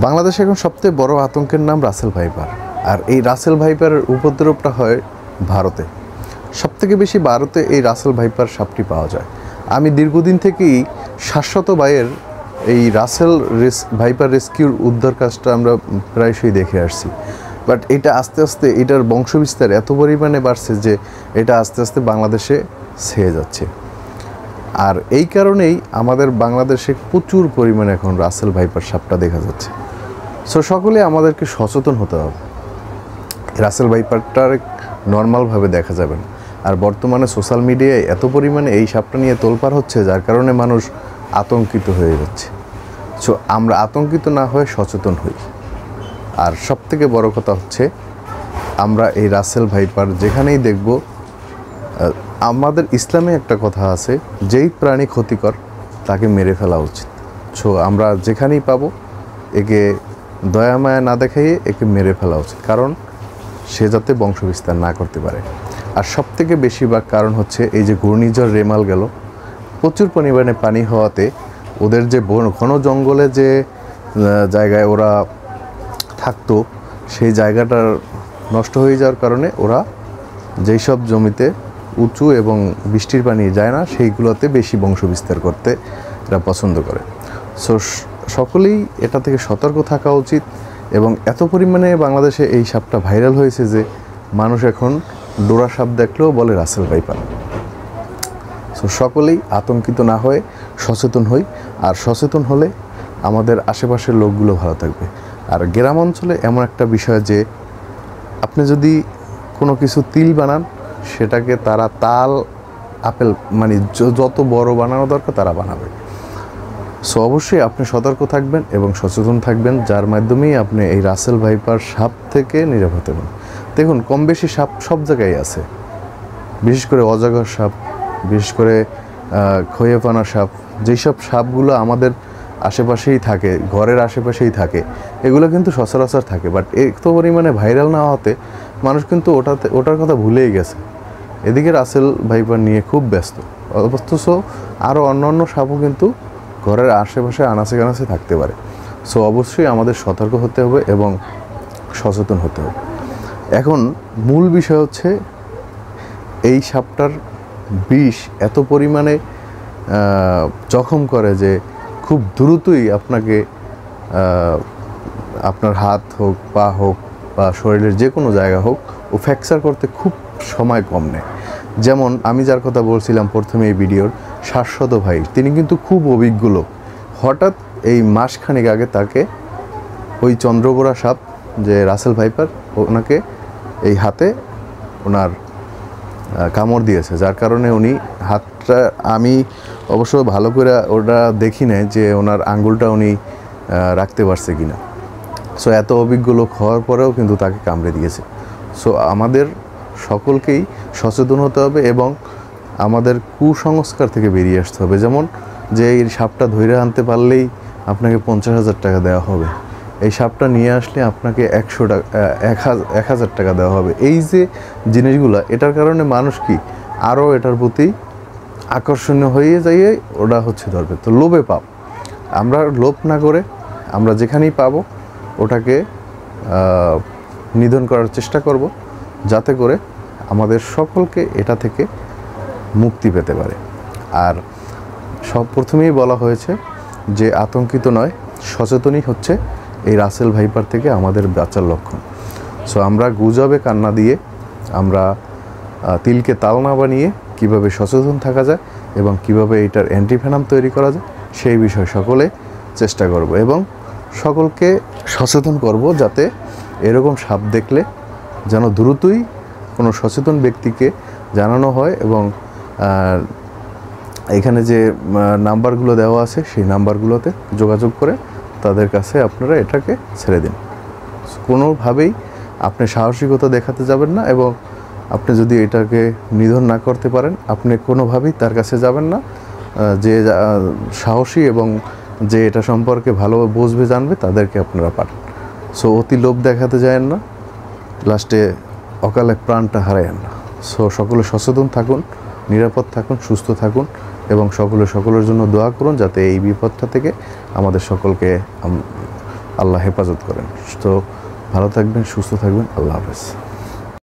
বাংলাদেশে এখন সবচেয়ে বড় আতঙ্কের নাম রাসেল ভাইপার। আর এই রাসেল ভাইপারের উপদ্রবটা হয় ভারতে। সবথেকে বেশি ভারতে এই রাসেল ভাইপার সাপটি পাওয়া যায়। আমি দীর্ঘদিন থেকেই শাশ্বত ভাইয়ের এই রাসেল ভাইপার রেস্কিউর উদ্ধার কাজটা আমরা প্রায়শই দেখে আসছি। বাট এটা আস্তে আস্তে এটার বংশবিস্তার এত পরিমাণে বাড়ছে যে এটা আস্তে আস্তে বাংলাদেশে ছেয়ে যাচ্ছে। আর এই কারণেই আমাদের বাংলাদেশে প্রচুর পরিমাণে এখন রাসেল ভাইপার সাপটা দেখা যাচ্ছে। সো সকলে আমাদেরকে সচেতন হতে হবে। রাসেল ভাইপারটার নর্মালভাবে দেখা যাবে না। আর বর্তমানে সোশ্যাল মিডিয়ায় এত পরিমাণে এই সাপটা নিয়ে তোলপাড় হচ্ছে, যার কারণে মানুষ আতঙ্কিত হয়ে যাচ্ছে। সো আমরা আতঙ্কিত না হয়ে সচেতন হই। আর সবথেকে বড় কথা হচ্ছে, আমরা এই রাসেল ভাইপার যেখানেই দেখব, আমাদের ইসলামে একটা কথা আছে, যেই প্রাণী ক্ষতিকর তাকে মেরে ফেলা উচিত। সো আমরা যেখানেই পাবো একে দয়া মায়া না দেখাইয়ে একে মেরে ফেলা উচিত, কারণ সে যাতে বংশবিস্তার না করতে পারে। আর সবথেকে বেশিরভাগ কারণ হচ্ছে এই যে ঘূর্ণিঝড় রেমাল গেল, প্রচুর পরিমাণে পানি হওয়াতে ওদের যে ঘন জঙ্গলে যে জায়গায় ওরা থাকতো সেই জায়গাটার নষ্ট হয়ে যাওয়ার কারণে ওরা যেই সব জমিতে উঁচু এবং বৃষ্টির পানি যায় না সেইগুলোতে বেশি বংশবিস্তার করতে এরা পছন্দ করে। সো সকলেই এটা থেকে সতর্ক থাকা উচিত। এবং এত পরিমাণে বাংলাদেশে এই সাপটা ভাইরাল হয়েছে যে মানুষ এখন ডোরা সাপ দেখলেও বলে রাসেল ভাইপার। সো সকলেই আতঙ্কিত না হয়ে সচেতন হই। আর সচেতন হলে আমাদের আশেপাশের লোকগুলো ভালো থাকবে। আর গ্রাম অঞ্চলে এমন একটা বিষয় যে আপনি যদি কোনো কিছু তিল বানান, সেটাকে তারা তাল আপেল মানে যত বড় বানানো দরকার তারা বানাবে। সো অবশ্যই আপনি সতর্ক থাকবেন এবং সচেতন থাকবেন, যার মাধ্যমেই আপনি এই রাসেল ভাইপার সাপ থেকে নিরাপদ হবেন। দেখুন, কম বেশি সাপ সব জায়গায় আছে, বিশেষ করে অজগর সাপ, বিশেষ করে খইয়াপানা সাপ, যেসব সাপগুলো আমাদের আশেপাশেই থাকে, ঘরের আশেপাশেই থাকে, এগুলো কিন্তু সচরাচর থাকে। বাট এত পরিমাণে ভাইরাল না হতে মানুষ কিন্তু ওটার কথা ভুলেই গেছে। এদিকে রাসেল ভাইপার নিয়ে খুব ব্যস্ত। অথচ আরও অন্য সাপও কিন্তু ঘরের আশেপাশে আনাচে কানাচে থাকতে পারে। সো অবশ্যই আমাদের সতর্ক হতে হবে এবং সচেতন হতে হবে। এখন মূল বিষয় হচ্ছে, এই সাপটার বিষ এত পরিমাণে জখম করে যে খুব দ্রুতই আপনাকে আপনার হাত হোক, পা হোক বা শরীরের যে কোনো জায়গা হোক, ও ফ্র্যাকচার করতে খুব সময় কম নেয়। যেমন আমি যার কথা বলছিলাম প্রথমে এই ভিডিওর, শাশ্বত ভাই, তিনি কিন্তু খুব অভিজ্ঞ লোক। হঠাৎ এই মাসখানেক আগে তাকে ওই চন্দ্রগোড়া সাপ যে রাসেল ভাইপার, ওনাকে এই হাতে ওনার কামড় দিয়েছে, যার কারণে উনি হাতটা, আমি অবশ্য ভালো করে ওটা দেখি নাই যে ওনার আঙ্গুলটা উনি রাখতে পারছে কিনা। সো এত অভিজ্ঞ লোক হওয়ার পরেও কিন্তু তাকে কামড়ে দিয়েছে। সো আমাদের সকলকেই সচেতন হতে হবে এবং আমাদের কুসংস্কার থেকে বেরিয়ে আসতে হবে। যেমন যে এই সাপটা ধরে আনতে পারলেই আপনাকে 50,000 টাকা দেওয়া হবে, এই সাপটা নিয়ে আসলে আপনাকে 1,000 টাকা দেওয়া হবে। এই যে জিনিসগুলো, এটার কারণে মানুষ কি আরও এটার প্রতি আকর্ষণীয় হয়ে যাইয়ে ওটা হচ্ছে ধরবে। তো লোভে পাপ, আমরা লোভ না করে আমরা যেখানেই পাবো ওটাকে নিধন করার চেষ্টা করব, যাতে করে আমাদের সকলকে এটা থেকে মুক্তি পেতে পারে। আর প্রথমেই বলা হয়েছে যে আতঙ্কিত নয়, সচেতনই হচ্ছে এই রাসেল ভাইপার থেকে আমাদের বাঁচার লক্ষণ। সো আমরা গুজবে কান্না দিয়ে, আমরা তিলকে তাল না বানিয়ে কীভাবে সচেতন থাকা যায় এবং কীভাবে এটার অ্যান্টিভেনাম তৈরি করা যায় সেই বিষয়ে সকলে চেষ্টা করব এবং সকলকে সচেতন করব, যাতে এরকম সাপ দেখলে যেন দ্রুতই কোনো সচেতন ব্যক্তিকে জানানো হয় এবং এখানে যে নাম্বারগুলো দেওয়া আছে সেই নাম্বারগুলোতে যোগাযোগ করে তাদের কাছে আপনারা এটাকে ছেড়ে দিন। কোনোভাবেই আপনি সাহসিকতা দেখাতে যাবেন না এবং আপনি যদি এটাকে নিধন না করতে পারেন, আপনি কোনোভাবেই তার কাছে যাবেন না। যে সাহসী এবং যে এটা সম্পর্কে ভালো বুঝবে, জানবে, তাদেরকে আপনারা পাঠান। সো অতি লোভ দেখাতে যায়েন না, লাস্টে অকালে প্রাণটা হারায়েন না। সো সকলে সচেতন থাকুন, নিরাপদ থাকুন, সুস্থ থাকুন এবং সকলের জন্য দোয়া করুন, যাতে এই বিপদটা থেকে আমাদের সকলকে আল্লাহ হেফাজত করেন। তো ভালো থাকবেন, সুস্থ থাকবেন, আল্লাহ হাফেজ।